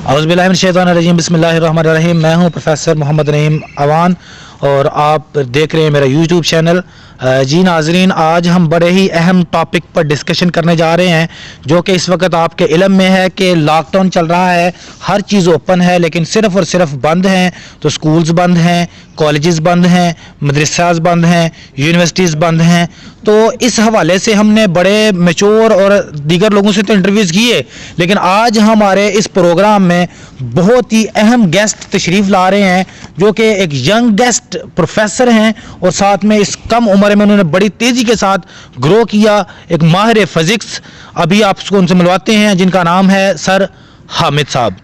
औज़ुबिल्लाहिमिनश्शैतानिर्रजीम बिस्मिल्लाहिर्रहमानिर्रहीम। मैं हूं प्रोफेसर मोहम्मद नईम अवान और आप देख रहे हैं मेरा यूट्यूब चैनल। जी नाजरीन, आज हम बड़े ही अहम टॉपिक पर डिस्कशन करने जा रहे हैं, जो कि इस वक्त आपके इल्म में है कि लॉकडाउन चल रहा है, हर चीज़ ओपन है लेकिन सिर्फ़ और सिर्फ बंद हैं। तो स्कूल्स बंद हैं, कॉलेजेस बंद हैं, मदरसास बंद हैं, यूनिवर्सिटीज़ बंद हैं। तो इस हवाले से हमने बड़े मैच्योर और दीगर लोगों से तो इंटरव्यूज़ किए, लेकिन आज हमारे इस प्रोग्राम में बहुत ही अहम गेस्ट तशरीफ़ ला रहे हैं, जो कि एक यंग गेस्ट प्रोफेसर हैं और साथ में इस कम उम्र में उन्होंने बड़ी तेज़ी के साथ ग्रो किया, एक माहिर फिज़िक्स। अभी आपको उनसे मिलवाते हैं, जिनका नाम है सर हामिद साहब।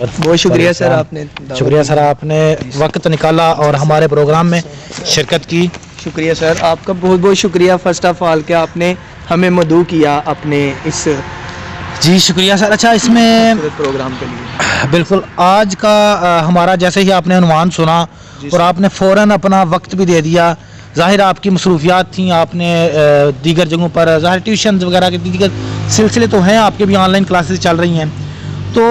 बहुत शुक्रिया सर, आपने वक्त निकाला और हमारे प्रोग्राम में शिरकत की। शुक्रिया सर, आपका बहुत बहुत शुक्रिया फर्स्ट ऑफ ऑल कि आपने हमें मदऊ किया अपने इस जी शुक्रिया सर। अच्छा, इसमें प्रोग्राम के लिए बिल्कुल आज का हमारा जैसे ही आपने अनुमान सुना और आपने फ़ौरन अपना वक्त भी दे दिया। ज़ाहिर आपकी मसरूफियात थी, आपने दीगर जगहों पर ज़ाहिर ट्यूशन वगैरह के दीगर सिलसिले तो हैं, आपके भी ऑनलाइन क्लासेस चल रही हैं। तो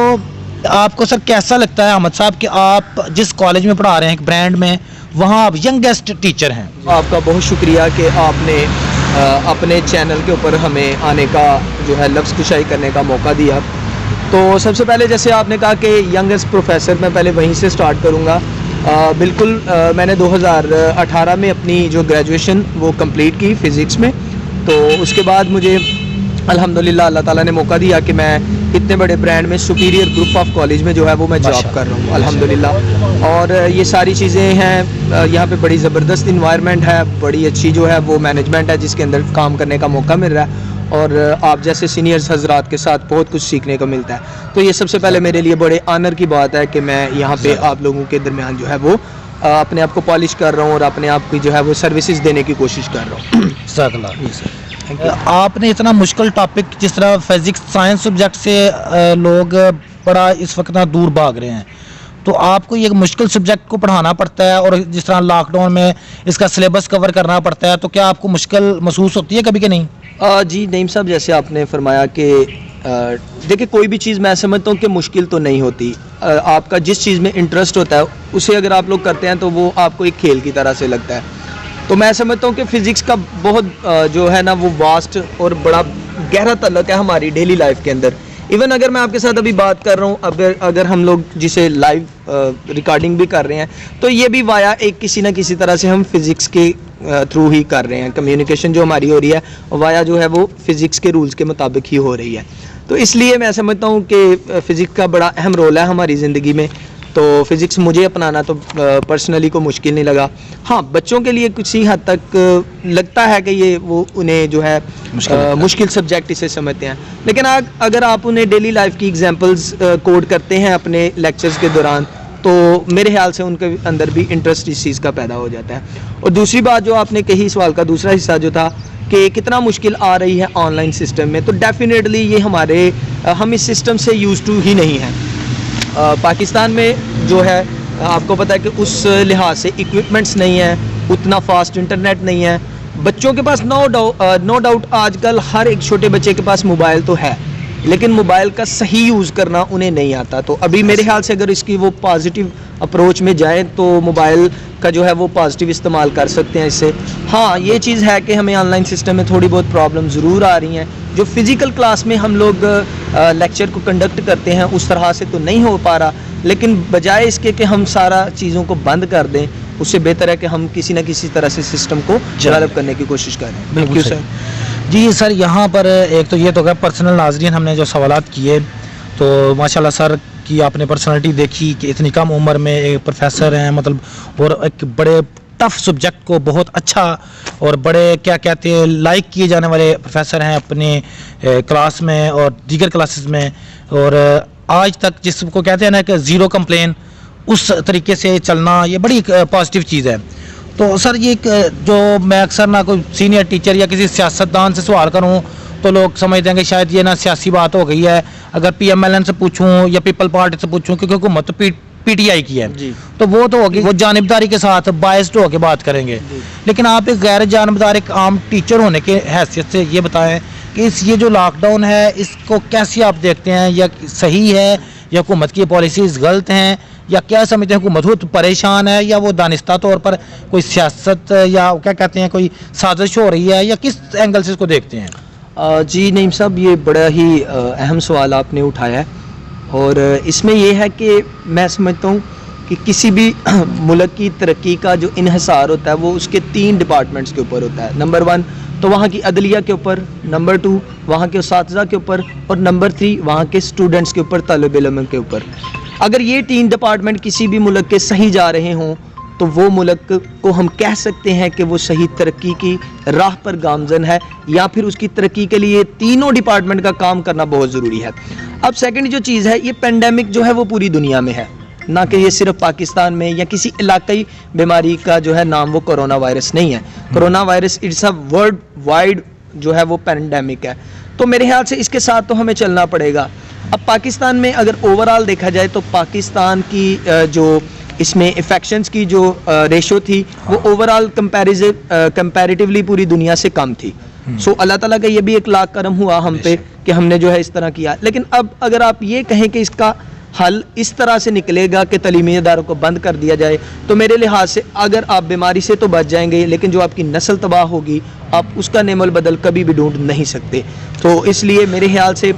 आपको सर कैसा लगता है अहमद साहब कि आप जिस कॉलेज में पढ़ा रहे हैं, एक ब्रांड में, वहाँ आप यंगेस्ट टीचर हैं? आपका बहुत शुक्रिया कि आपने अपने चैनल के ऊपर हमें आने का जो है लफ्ज़ कुशाई करने का मौका दिया। तो सबसे पहले जैसे आपने कहा कि यंगेस्ट प्रोफेसर, मैं पहले वहीं से स्टार्ट करूँगा। बिल्कुल, मैंने 2018 में अपनी जो ग्रेजुएशन वो कंप्लीट की फ़िज़िक्स में। तो उसके बाद मुझे अल्हम्दुलिल्लाह अल्लाह ताला ने मौका दिया कि मैं इतने बड़े ब्रांड में सुपीरियर ग्रुप ऑफ कॉलेज में जो है वो मैं जॉब कर रहा हूँ अल्हम्दुलिल्लाह। और ये सारी चीज़ें हैं, यहाँ पे बड़ी ज़बरदस्त इन्वायरमेंट है, बड़ी अच्छी जो है वो मैनेजमेंट है जिसके अंदर काम करने का मौका मिल रहा है और आप जैसे सीनियर्स हजरात के साथ बहुत कुछ सीखने को मिलता है। तो ये सबसे पहले मेरे लिए बड़े ऑनर की बात है कि मैं यहाँ पे आप लोगों के दरमियान जो है वो अपने आप को पॉलिश कर रहा हूँ और अपने आप की जो है वो सर्विसेज देने की कोशिश कर रहा हूँ। आपने इतना मुश्किल टॉपिक जिस तरह फिज़िक्स साइंस सब्जेक्ट से लोग बड़ा इस वक्त ना दूर भाग रहे हैं, तो आपको ये मुश्किल सब्जेक्ट को पढ़ाना पड़ता है और जिस तरह लॉकडाउन में इसका सिलेबस कवर करना पड़ता है, तो क्या आपको मुश्किल महसूस होती है कभी कि नहीं? जी नईम साहब, जैसे आपने फरमाया कि देखिए कोई भी चीज़ मैं समझता हूँ कि मुश्किल तो नहीं होती। आपका जिस चीज़ में इंटरेस्ट होता है उसे अगर आप लोग करते हैं तो वो आपको एक खेल की तरह से लगता है। तो मैं समझता हूँ कि फ़िज़िक्स का बहुत जो है ना वो वास्ट और बड़ा गहरा तल्लुक़ है हमारी डेली लाइफ के अंदर। इवन अगर मैं आपके साथ अभी बात कर रहा हूँ, अगर हम लोग जिसे लाइव रिकॉर्डिंग भी कर रहे हैं, तो ये भी वाया एक किसी ना किसी तरह से हम फ़िज़िक्स के थ्रू ही कर रहे हैं। कम्युनिकेशन जो हमारी हो रही है वाया जो है वो फ़िज़िक्स के रूल्स के मुताबिक ही हो रही है। तो इसलिए मैं समझता हूँ कि फ़िज़िक्स का बड़ा अहम रोल है हमारी ज़िंदगी में। तो फ़िज़िक्स मुझे अपनाना तो पर्सनली को मुश्किल नहीं लगा। हाँ, बच्चों के लिए कुछ ही हद तक लगता है कि ये वो उन्हें जो है मुश्किल सब्जेक्ट इसे समझते हैं, लेकिन अगर आप उन्हें डेली लाइफ की एग्जांपल्स कोड करते हैं अपने लेक्चर्स के दौरान, तो मेरे ख्याल से उनके अंदर भी इंटरेस्ट इस चीज़ का पैदा हो जाता है। और दूसरी बात जो आपने कही, सवाल का दूसरा हिस्सा जो था कि कितना मुश्किल आ रही है ऑनलाइन सिस्टम में, तो डेफिनेटली ये हम इस सिस्टम से यूज़ टू ही नहीं हैं। पाकिस्तान में जो है आपको पता है कि उस लिहाज से इक्विपमेंट्स नहीं है, उतना फास्ट इंटरनेट नहीं है। बच्चों के पास नो डाउट आजकल हर एक छोटे बच्चे के पास मोबाइल तो है, लेकिन मोबाइल का सही यूज़ करना उन्हें नहीं आता। तो अभी मेरे ख्याल से अगर इसकी वो पॉजिटिव अप्रोच में जाएँ तो मोबाइल का जो है वो पॉजिटिव इस्तेमाल कर सकते हैं इससे। हाँ, ये चीज़ है कि हमें ऑनलाइन सिस्टम में थोड़ी बहुत प्रॉब्लम ज़रूर आ रही हैं। जो फ़िज़िकल क्लास में हम लोग लेक्चर को कंडक्ट करते हैं उस तरह से तो नहीं हो पा रहा, लेकिन बजाय इसके कि हम सारा चीज़ों को बंद कर दें, उससे बेहतर है कि हम किसी न किसी तरह से सिस्टम को डेवलप करने की कोशिश करें। बिल्कुल सर। जी सर, यहाँ पर एक तो ये तो पर्सनल नाज़रीन हमने जो सवालात किए, तो माशाल्लाह सर की आपने पर्सनालिटी देखी कि इतनी कम उम्र में एक प्रोफेसर हैं, मतलब और एक बड़े टफ़ सब्जेक्ट को बहुत अच्छा और बड़े क्या कहते हैं लाइक किए जाने वाले प्रोफेसर हैं अपने क्लास में और दीगर क्लासेस में। और आज तक जिसको कहते हैं ना कि ज़ीरो कंप्लेन, उस तरीके से चलना ये बड़ी पॉजिटिव चीज़ है। तो सर ये जो मैं अक्सर ना कोई सीनियर टीचर या किसी सियासतदान से सवाल करूँ तो लोग समझते हैं कि शायद ये ना सियासी बात हो गई है। अगर PMLN से पूछूं या पीपल पार्टी से पूछूं, क्योंकि हुकूमत तो PTI की है, तो वो तो होगी, वो जानिबदारी के साथ बायस्ड होकर बात करेंगे। लेकिन आप एक गैर जानिबदार एक आम टीचर होने के हैसियत से ये बताएं कि ये जो लॉकडाउन है इसको कैसे आप देखते हैं, या सही है या हुकूमत की पॉलिसीज़ गलत हैं, या क्या समझते हैं हुकूमत खुद परेशान है, या वो दानिस्ता तौर पर कोई सियासत या क्या कहते हैं कोई साजिश हो रही है, या किस एंगल से इसको देखते हैं? जी नईम साहब, ये बड़ा ही अहम सवाल आपने उठाया है, और इसमें यह है कि मैं समझता हूँ कि किसी भी मुल्क की तरक्की का जो इन्हिसार होता है वो उसके 3 डिपार्टमेंट्स के ऊपर होता है। नंबर 1 तो वहाँ की अदलिया के ऊपर, नंबर 2 वहाँ के उस्ताज़ा के ऊपर, और नंबर 3 वहाँ के स्टूडेंट्स के ऊपर, तालिब इल्म के ऊपर। अगर ये 3 डिपार्टमेंट किसी भी मुल्क के सही जा रहे हों तो वो मुल्क को हम कह सकते हैं कि वो सही तरक्की की राह पर गामजन है, या फिर उसकी तरक्की के लिए तीनों डिपार्टमेंट का काम करना बहुत ज़रूरी है। अब सेकंड जो चीज़ है, ये पेंडेमिक जो है वो पूरी दुनिया में है, ना कि ये सिर्फ पाकिस्तान में या किसी इलाकाई बीमारी का जो है नाम वो कोरोना वायरस नहीं है। Corona virus it's a world wide जो है वो पेंडेमिक है। तो मेरे ख्याल से इसके साथ तो हमें चलना पड़ेगा। अब पाकिस्तान में अगर ओवरऑल देखा जाए तो पाकिस्तान की जो इसमें इन्फेक्शंस की जो रेशो थी वो ओवरऑल कंपैरेटिवली पूरी दुनिया से कम थी। सो अल्लाह ताला का ये भी एक लाख करम हुआ हम पे कि हमने जो है इस तरह किया। लेकिन अब अगर आप ये कहें कि इसका हल इस तरह से निकलेगा कि तलीमी इदारों को बंद कर दिया जाए, तो मेरे लिहाज से अगर आप बीमारी से तो बच जाएंगे, लेकिन जो आपकी नस्ल तबाह होगी आप उसका नेमल बदल कभी भी ढूंढ नहीं सकते। तो इसलिए मेरे ख्याल से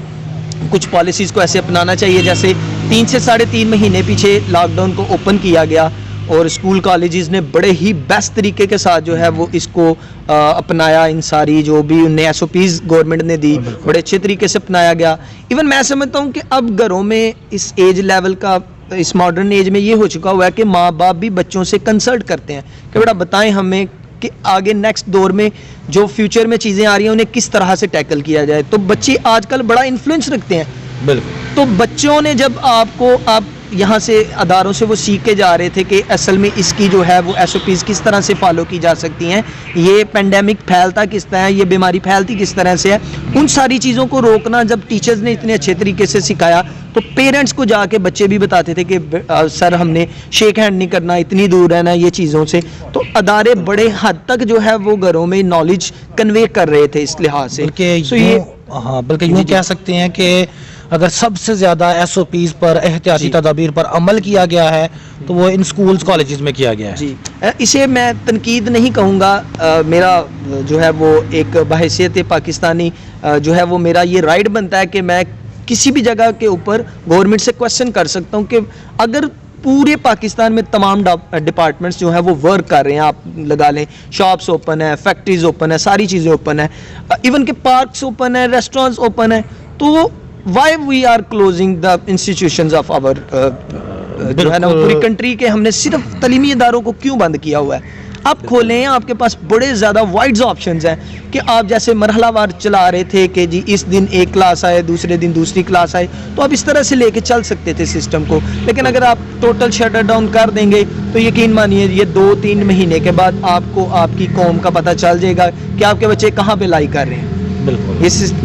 कुछ पॉलिसीज़ को ऐसे अपनाना चाहिए, जैसे 3 से 3.5 महीने पीछे लॉकडाउन को ओपन किया गया और स्कूल कॉलेजेस ने बड़े ही बेस्ट तरीके के साथ जो है वो इसको अपनाया। इन सारी जो भी उन्हें SOPs गवर्नमेंट ने दी बड़े अच्छे तरीके से अपनाया गया। इवन मैं समझता हूँ कि अब घरों में इस एज लेवल का, इस मॉडर्न एज में ये हो चुका हुआ है कि माँ बाप भी बच्चों से कंसल्ट करते हैं कि बेटा बताएं हमें कि आगे नेक्स्ट दौर में जो फ्यूचर में चीज़ें आ रही हैं उन्हें किस तरह से टैकल किया जाए। तो बच्चे आजकल बड़ा इन्फ्लुएंस रखते हैं। बिल्कुल। तो बच्चों ने जब आप यहाँ से अदारों से वो सीख के जा रहे थे कि असल में इसकी जो है वो SOPs किस तरह से फॉलो की जा सकती हैं, ये पेंडेमिक फैलता किस तरह है, ये बीमारी फैलती किस तरह से है, उन सारी चीज़ों को रोकना जब टीचर्स ने इतने अच्छे तरीके से सिखाया तो पेरेंट्स को जाके बच्चे भी बताते थे कि सर हमने शेक हैंड नहीं करना, इतनी दूर रहना ये चीज़ों से। तो अदारे बड़े हद तक जो है वो घरों में नॉलेज कन्वे कर रहे थे इस लिहाज से। बल्कि यूँ कह सकते हैं कि अगर सबसे ज़्यादा SOPs पर एहतियाती तदाबीर पर अमल किया गया है तो वो इन स्कूल्स कॉलेजेस में किया गया है। जी, इसे मैं तनकीद नहीं कहूँगा, मेरा जो है वो एक बहैसियत पाकिस्तानी जो है वो मेरा ये राइट बनता है कि मैं किसी भी जगह के ऊपर गवर्नमेंट से क्वेश्चन कर सकता हूँ कि अगर पूरे पाकिस्तान में तमाम डिपार्टमेंट्स जो है वो वर्क कर रहे हैं, आप लगा लें शॉप्स ओपन है, फैक्ट्रीज ओपन है, सारी चीज़ें ओपन है, इवन के पार्क्स ओपन है, रेस्टोरेंट्स ओपन है, तो why we are closing the institutions of our जो है ना पूरी कंट्री के, हमने सिर्फ तलीमी इदारों को क्यों बंद किया हुआ है? आप खोलें, आपके पास बड़े ज़्यादा वाइड ऑप्शंस हैं कि आप जैसे मरहलावार चला रहे थे कि जी इस दिन एक क्लास आए, दूसरे दिन दूसरी क्लास आए, तो आप इस तरह से लेके चल सकते थे सिस्टम को। लेकिन अगर आप टोटल शटर डाउन कर देंगे तो यकीन मानिए ये 2-3 महीने के बाद आपको आपकी कौम का पता चल जाएगा कि आपके बच्चे कहाँ पे लाई कर रहे हैं। बिल्कुल।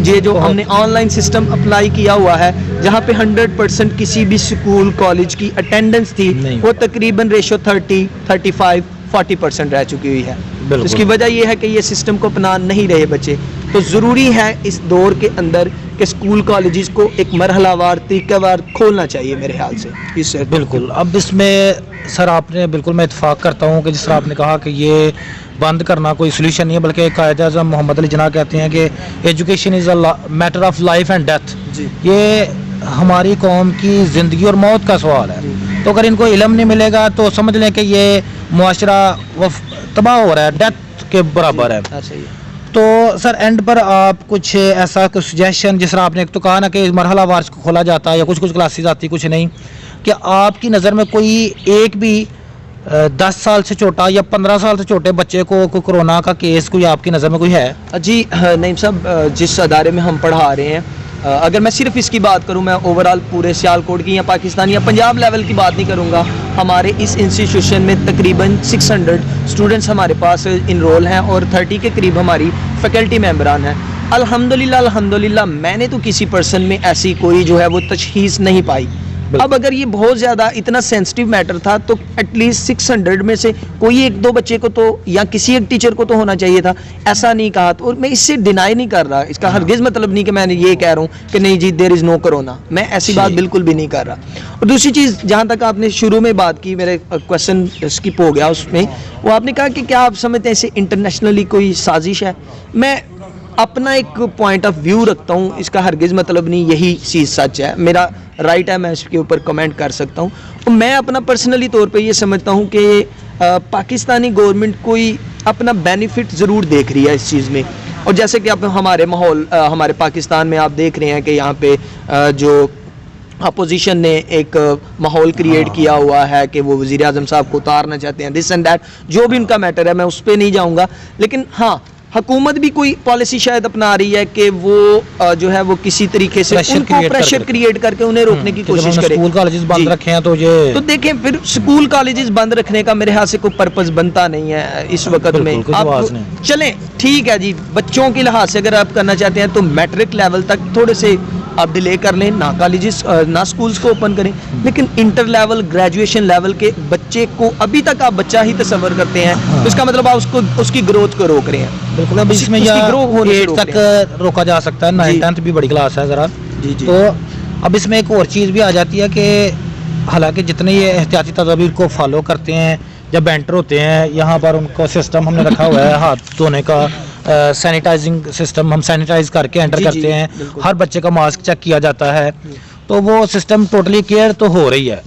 ये जो हमने ऑनलाइन सिस्टम अप्लाई किया हुआ है जहाँ पे 100% किसी भी स्कूल कॉलेज की अटेंडेंस थी, वो तकरीबन रेशो 30-35-40% रह चुकी हुई है। तो इसकी वजह यह है कि ये सिस्टम को अपना नहीं रहे बच्चे। तो ज़रूरी है इस दौर के अंदर कि स्कूल कॉलेजेस को एक मरहलावार तरीक़ावार खोलना चाहिए मेरे ख्याल से। इससे बिल्कुल। अब इसमें सर आपने बिल्कुल मैं इत्तेफाक करता हूँ कि जिस तरह आपने कहा कि ये बंद करना कोई सोल्यूशन नहीं है, बल्कि कायद-ए-आज़म मोहम्मद अली जिन्ना कहते हैं कि education is a matter of life and death. ये हमारी कौम की ज़िंदगी और मौत का सवाल है। तो अगर इनको इल्म नहीं मिलेगा तो समझ लें कि ये मुआशरा तबाह हो रहा है, डेथ के बराबर है। तो सर एंड पर आप कुछ ऐसा कुछ सजेशन, जिस तरह आपने एक तो कहा ना कि मरहला वार को खोला जाता है या कुछ क्लासेस आती कुछ नहीं, क्या आपकी नज़र में कोई एक भी 10 साल से छोटा या 15 साल से छोटे बच्चे को कोरोना का केस कोई आपकी नज़र में कोई है? जी नहीं साहब, जिस अदारे में हम पढ़ा रहे हैं, अगर मैं सिर्फ इसकी बात करूं, मैं ओवरऑल पूरे सियालकोट की या पाकिस्तान या पंजाब लेवल की बात नहीं करूंगा। हमारे इस इंस्टीट्यूशन में तकरीबन 600 स्टूडेंट्स हमारे पास इनरोल हैं और 30 के करीब हमारी फैकल्टी मेंबरान हैं। अल्हम्दुलिल्लाह मैंने तो किसी पर्सन में ऐसी कोई जो है वो तशखीस नहीं पाई। अब अगर ये बहुत ज़्यादा इतना सेंसिटिव मैटर था तो एटलीस्ट 600 में से कोई एक दो बच्चे को तो या किसी एक टीचर को तो होना चाहिए था, ऐसा नहीं कहा। तो और मैं इससे डिनाई नहीं कर रहा, इसका हरगिज़ मतलब नहीं कि मैं ये कह रहा हूँ कि नहीं जी देयर इज़ नो कोरोना, मैं ऐसी बात बिल्कुल भी नहीं कर रहा। और दूसरी चीज़, जहाँ तक आपने शुरू में बात की, मेरे क्वेश्चन स्किप हो गया उसमें, वो आपने कहा कि क्या आप समझते हैं इसे इंटरनेशनली कोई साजिश है। मैं अपना एक पॉइंट ऑफ व्यू रखता हूँ, इसका हरगिज़ मतलब नहीं यही चीज़ सच है, मेरा राइट है, मैं इसके ऊपर कमेंट कर सकता हूँ। और मैं अपना पर्सनली तौर पे ये समझता हूँ कि पाकिस्तानी गवर्नमेंट कोई अपना बेनिफिट ज़रूर देख रही है इस चीज़ में। और जैसे कि आप हमारे माहौल हमारे पाकिस्तान में आप देख रहे हैं कि यहाँ पे जो अपोजिशन ने एक माहौल क्रिएट किया हुआ है कि वो वज़ीर आज़म साहब को उतारना चाहते हैं, दिस एंड दैट, जो भी उनका मैटर है मैं उस पर नहीं जाऊँगा। लेकिन हाँ, हुकूमत भी कोई पॉलिसी शायद अपना रही है कि वो जो है वो किसी तरीके से उनको प्रेशर क्रिएट करके उन्हें रोकने की कोशिश करे। स्कूल कॉलेजेस बंद रखे हैं तो ये तो देखें, फिर स्कूल कॉलेजेस बंद रखने का मेरे ख्याल से कोई पर्पस बनता नहीं है इस वक्त में। आप चलें, ठीक है जी, बच्चों के लिहाज से अगर आप करना चाहते हैं तो मैट्रिक लेवल तक थोड़े से आप डिले कर लें, ना कॉलेजेस ना स्कूल्स को ओपन करें, लेकिन इंटर लेवल ग्रेजुएशन लेवल के बच्चे को अभी तक आप बच्चा ही तस्वर करते हैं, तो इसका मतलब आप उसको उसकी ग्रोथ को रोक रहे हैं। बिल्कुल, अब इसमें एट तक रोका जा सकता है, 9th 10th भी बड़ी क्लास है ज़रा जी। तो अब इसमें एक और चीज़ भी आ जाती है कि हालांकि जितने ये एहतियाती तदाबीर को फॉलो करते हैं, जब एंटर होते हैं यहाँ पर उनको सिस्टम हमने रखा हुआ है हाथ धोने का, सैनिटाइजिंग सिस्टम, हम सैनिटाइज करके एंटर करते हैं, हर बच्चे का मास्क चेक किया जाता है, तो वो सिस्टम टोटली केयर तो हो रही है।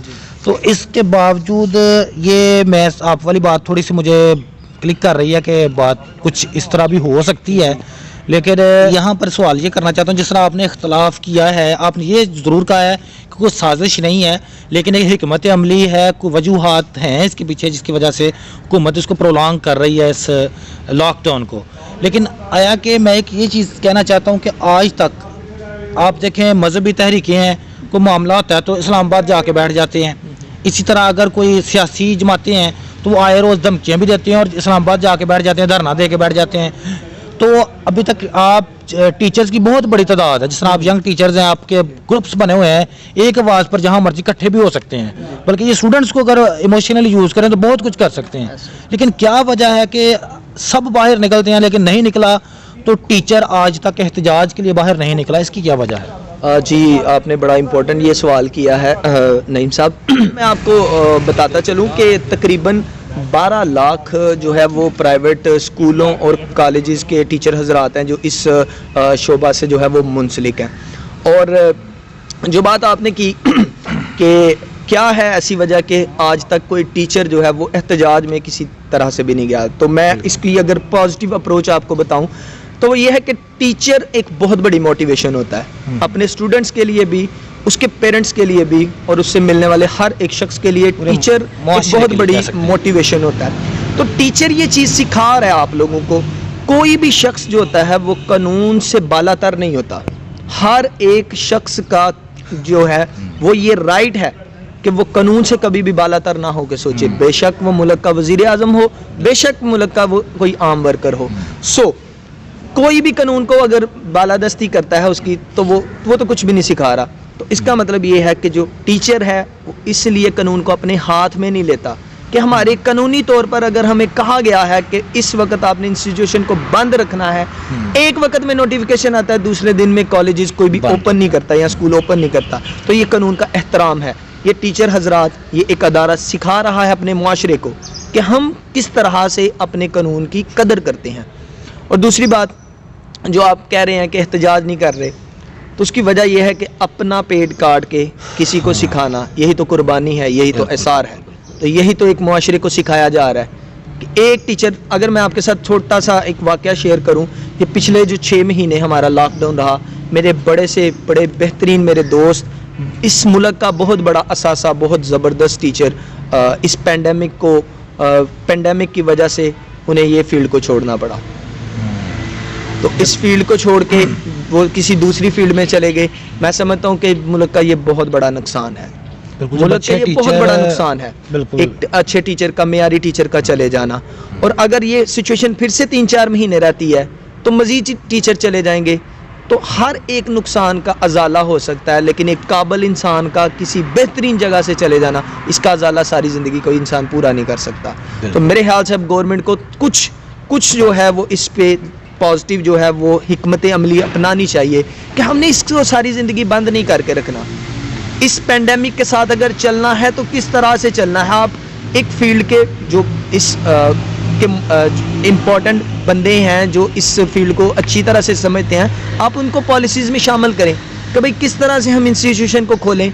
तो इसके बावजूद ये मैं आप वाली बात थोड़ी सी मुझे क्लिक कर रही है कि बात कुछ इस तरह भी हो सकती है। लेकिन यहाँ पर सवाल ये करना चाहता हूँ, जिस तरह आपने इख्तलाफ किया है, आपने ये ज़रूर कहा है कि कोई साजिश नहीं है, लेकिन एक हिकमत अमली है, कोई वजूहात हैं इसके पीछे जिसकी वजह से हुकूमत इसको प्रोलॉन्ग कर रही है इस लॉकडाउन को। लेकिन आया कि मैं एक ये चीज़ कहना चाहता हूँ कि आज तक आप देखें मजहबी तहरीकें हैं, कोई मामला होता है तो इस्लामाबाद जाके बैठ जाते हैं। इसी तरह अगर कोई सियासी जमातें हैं तो वो आए रोज़ धमकियाँ भी देते हैं और इस्लामाबाद जाके बैठ जाते हैं, धरना दे के बैठ जाते हैं। तो अभी तक आप टीचर्स की बहुत बड़ी तादाद है, जिस तरह आप यंग टीचर्स हैं, आपके ग्रुप्स बने हुए हैं, एक आवाज़ पर जहाँ मर्जी इकट्ठे भी हो सकते हैं, बल्कि ये स्टूडेंट्स को अगर इमोशनली यूज़ करें तो बहुत कुछ कर सकते हैं। लेकिन क्या वजह है कि सब बाहर निकलते हैं लेकिन नहीं निकला, तो टीचर आज तक एहतजाज के लिए बाहर नहीं निकला, इसकी क्या वजह है? जी, आपने बड़ा इम्पोर्टेंट ये सवाल किया है नईम साहब। मैं आपको बताता चलूँ कि तकरीबन 12 लाख जो है वो प्राइवेट स्कूलों और कॉलेजेस के टीचर हजरात हैं जो इस शोबा से जो है वो मुंसलिक हैं। और जो बात आपने की कि क्या है ऐसी वजह कि आज तक कोई टीचर जो है वो एहतजाज में किसी तरह से भी नहीं गया, तो मैं इसकी अगर पॉजिटिव अप्रोच आपको बताऊं तो वो ये है कि टीचर एक बहुत बड़ी मोटिवेशन होता है अपने स्टूडेंट्स के लिए भी, उसके पेरेंट्स के लिए भी, और उससे मिलने वाले हर एक शख्स के लिए टीचर एक बहुत बड़ी मोटिवेशन होता है। तो टीचर ये चीज़ सिखा रहा है आप लोगों को, कोई भी शख्स जो होता है वो कानून से बालातर नहीं होता। हर एक शख्स का जो है वो ये राइट है कि वो कानून से कभी भी बालातर ना हो के सोचे, बेशक वो मुल्क का वज़ीर आज़म हो, बेशक मुल्क का वो कोई आम वर्कर हो। सो कोई भी कानून को अगर बालादस्ती करता है उसकी, तो वो तो कुछ भी नहीं सिखा रहा। तो इसका मतलब ये है कि जो टीचर है वो इसलिए कानून को अपने हाथ में नहीं लेता कि हमारे कानूनी तौर पर अगर हमें कहा गया है कि इस वक्त आपने इंस्टीट्यूशन को बंद रखना है, एक वक्त में नोटिफिकेशन आता है, दूसरे दिन में कॉलेजेस कोई भी ओपन नहीं करता या स्कूल ओपन नहीं करता, तो ये कानून का एहतराम है। ये टीचर हजरात, ये एक अदारा सिखा रहा है अपने मुआशरे को कि हम किस तरह से अपने कानून की कदर करते हैं। और दूसरी बात जो आप कह रहे हैं कि एहतजाज नहीं कर रहे, तो उसकी वजह यह है कि अपना पेट काट के किसी को सिखाना, यही तो कुर्बानी है, यही तो एसार है। तो यही तो एक मुआशरे को सिखाया जा रहा है कि एक टीचर, अगर मैं आपके साथ छोटा सा एक वाक़या शेयर करूं कि पिछले जो 6 महीने हमारा लॉकडाउन रहा, मेरे बड़े से बड़े बेहतरीन मेरे दोस्त, इस मुल्क का बहुत बड़ा असासा, बहुत ज़बरदस्त टीचर, इस पेंडेमिक की वजह से उन्हें ये फील्ड को छोड़ना पड़ा। तो इस फील्ड को छोड़ के वो किसी दूसरी फील्ड में चले गए। मैं समझता हूँ कि मुल्क का ये बहुत बड़ा नुकसान है, मुल्क का ये बहुत बड़ा नुकसान है, एक अच्छे टीचर का, मेयारी टीचर का चले जाना। और अगर ये सिचुएशन फिर से 3-4 महीने रहती है तो मज़ीद टीचर चले जाएंगे, तो हर एक नुकसान का अजाला हो सकता है, लेकिन एक काबिल इंसान का किसी बेहतरीन जगह से चले जाना, इसका अजाला सारी ज़िंदगी कोई इंसान पूरा नहीं कर सकता। तो मेरे ख्याल से अब गवर्नमेंट को कुछ जो है वो इस पे पॉजिटिव जो है वो हिकमत अमली अपनानी चाहिए कि हमने इसको सारी ज़िंदगी बंद नहीं करके रखना। इस पेंडेमिक के साथ अगर चलना है तो किस तरह से चलना है। आप एक फील्ड के जो इस इम्पोर्टेंट बंदे हैं जो इस फील्ड को अच्छी तरह से समझते हैं, आप उनको पॉलिसीज़ में शामिल करें कि भाई किस तरह से हम इंस्टीट्यूशन को खोलें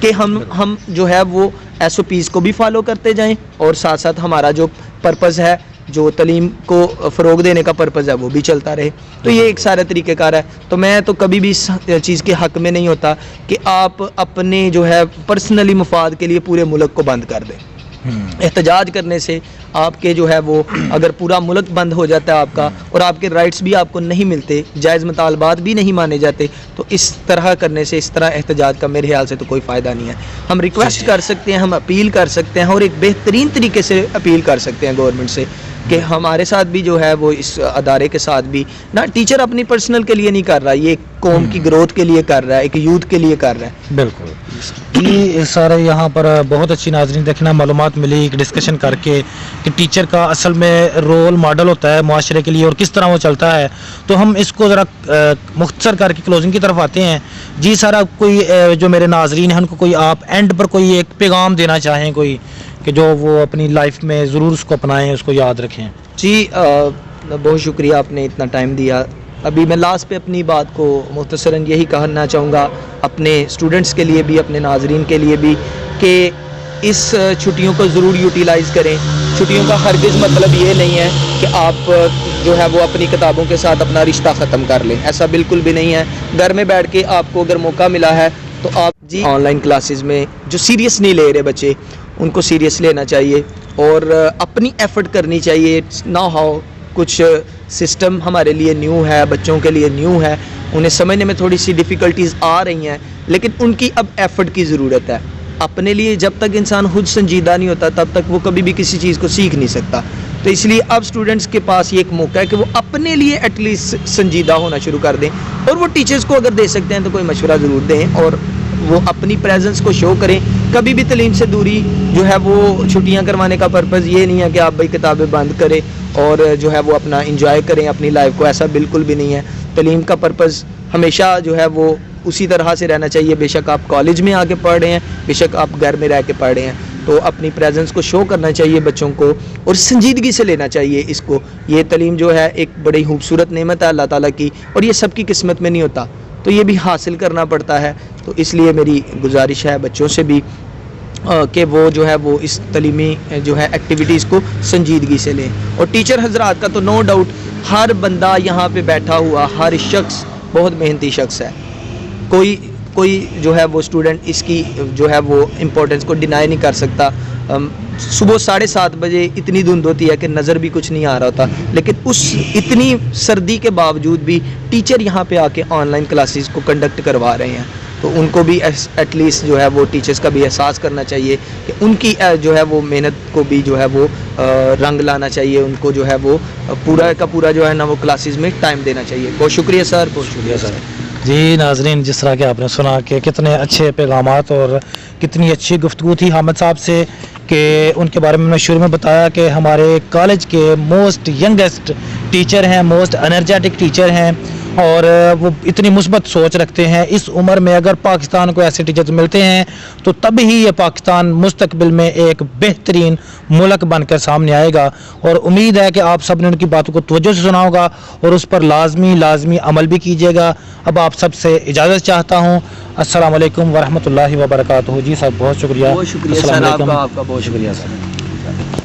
कि हम जो है वो SOPs को भी फॉलो करते जाएं और साथ साथ हमारा जो पर्पज़ है, जो तालीम को फ़रोग देने का पर्पज़ है, वो भी चलता रहे। तो ये एक सारा तरीक़ेकार है। तो मैं तो कभी भी इस चीज़ के हक़ में नहीं होता कि आप अपने जो है पर्सनली मुफाद के लिए पूरे मुल्क को बंद कर दें। एहतजाज करने से आपके जो है वो अगर पूरा मुल्क बंद हो जाता है आपका, और आपके राइट्स भी आपको नहीं मिलते, जायज़ मुतालबात भी नहीं माने जाते, तो इस तरह करने से, इस तरह एहतजाज का मेरे ख्याल से तो कोई फ़ायदा नहीं है। हम रिक्वेस्ट कर सकते हैं, हम अपील कर सकते हैं और एक बेहतरीन तरीके से अपील कर सकते हैं गवर्नमेंट से कि हमारे साथ भी जो है वो इस अदारे के साथ भी ना, टीचर अपनी पर्सनल के लिए नहीं कर रहा, ये कौम की ग्रोथ के लिए कर रहा है, एक यूथ के लिए कर रहा है। बिल्कुल ये सारे यहाँ पर बहुत अच्छी नाज़रीन देखना मालूमात मिली एक डिस्कशन करके कि टीचर का असल में रोल मॉडल होता है माशरे के लिए और किस तरह वो चलता है। तो हम इसको ज़रा मुख्तसर करके क्लोजिंग की तरफ आते हैं। जी सर, आप कोई जो मेरे नाज़रीन हैं उनको कोई आप एंड पर कोई एक पैगाम देना चाहें, कोई कि जो वो अपनी लाइफ में ज़रूर उसको अपनाएं, उसको याद रखें। जी बहुत शुक्रिया, आपने इतना टाइम दिया। अभी मैं लास्ट पे अपनी बात को मुख्तसरन यही कहना चाहूँगा अपने स्टूडेंट्स के लिए भी, अपने नाजरीन के लिए भी, कि इस छुट्टियों को ज़रूर यूटिलाइज़ करें। छुट्टियों का हरगिज़ मतलब ये नहीं है कि आप जो है वो अपनी किताबों के साथ अपना रिश्ता ख़त्म कर लें, ऐसा बिल्कुल भी नहीं है। घर में बैठ के आपको अगर मौका मिला है तो आप जी ऑनलाइन क्लासेस में जो सीरियस नहीं ले रहे बच्चे, उनको सीरियस लेना चाहिए और अपनी एफ़र्ट करनी चाहिए। ना हो कुछ सिस्टम हमारे लिए न्यू है, बच्चों के लिए न्यू है, उन्हें समझने में थोड़ी सी डिफ़िकल्टीज़ आ रही हैं, लेकिन उनकी अब एफ़र्ट की ज़रूरत है। अपने लिए जब तक इंसान खुद संजीदा नहीं होता तब तक वो कभी भी किसी चीज़ को सीख नहीं सकता। तो इसलिए अब स्टूडेंट्स के पास ये एक मौका है कि वो अपने लिए एटलीस्ट संजीदा होना शुरू कर दें, और वो टीचर्स को अगर दे सकते हैं तो कोई मशवरा ज़रूर दें और वो अपनी प्रेजेंस को शो करें। कभी भी तालीम से दूरी जो है वो छुट्टियां करवाने का पर्पज़ ये नहीं है कि आप भाई किताबें बंद करें और जो है वो अपना इंजॉय करें अपनी लाइफ को, ऐसा बिल्कुल भी नहीं है। तालीम का पर्पज़ हमेशा जो है वो उसी तरह से रहना चाहिए, बेशक आप कॉलेज में आके पढ़ रहे हैं, बेशक आप घर में रह के पढ़ रहे हैं, तो अपनी प्रेजेंस को शो करना चाहिए बच्चों को और संजीदगी से लेना चाहिए इसको। ये तालीम जो है एक बड़ी खूबसूरत नेमत है अल्लाह ताला की, और ये सबकी किस्मत में नहीं होता, तो ये भी हासिल करना पड़ता है। तो इसलिए मेरी गुजारिश है बच्चों से भी कि वो जो है वो इस तलीमी जो है एक्टिविटीज़ को संजीदगी से लें। और टीचर हजरात का तो नो डाउट हर बंदा यहाँ पे बैठा हुआ हर शख्स बहुत मेहनती शख्स है, कोई जो है वो स्टूडेंट इसकी जो है वो इम्पोर्टेंस को डिनाई नहीं कर सकता। सुबह 7:30 बजे इतनी धुंध होती है कि नज़र भी कुछ नहीं आ रहा होता, लेकिन उस इतनी सर्दी के बावजूद भी टीचर यहाँ पे आके ऑनलाइन क्लासेस को कंडक्ट करवा रहे हैं। तो उनको भी एटलीस्ट जो है वो टीचर्स का भी एहसास करना चाहिए कि उनकी जो है वो मेहनत को भी जो है वो रंग लाना चाहिए, उनको जो है वो पूरा का पूरा जो है ना वो क्लासेस में टाइम देना चाहिए। बहुत शुक्रिया सर, बहुत शुक्रिया सर। जी नाजरीन, जिस तरह के आपने सुना कि कितने अच्छे पैगामात और कितनी अच्छी गुफ्तगू थी हामिद साहब से, कि उनके बारे में मैंने शुरू में बताया कि हमारे कॉलेज के मोस्ट यंगेस्ट टीचर हैं, मोस्ट एनर्जेटिक टीचर हैं और वो इतनी मुस्बत सोच रखते हैं। इस उम्र में अगर पाकिस्तान को ऐसे टीचर्स मिलते हैं तो तब ही ये पाकिस्तान मुस्तकबिल में एक बेहतरीन मुल्क बनकर सामने आएगा। और उम्मीद है कि आप सब ने उनकी बातों को तवज्जो से सुना होगा और उस पर लाजमी अमल भी कीजिएगा। अब आप सबसे इजाज़त चाहता हूँ। अस्सलाम वालेकुम वरहमतुल्लाहि वबरकातुहू। जी साहब बहुत शुक्रिया। बहुत शुक्रिया सर, आपका बहुत शुक्रिया सर।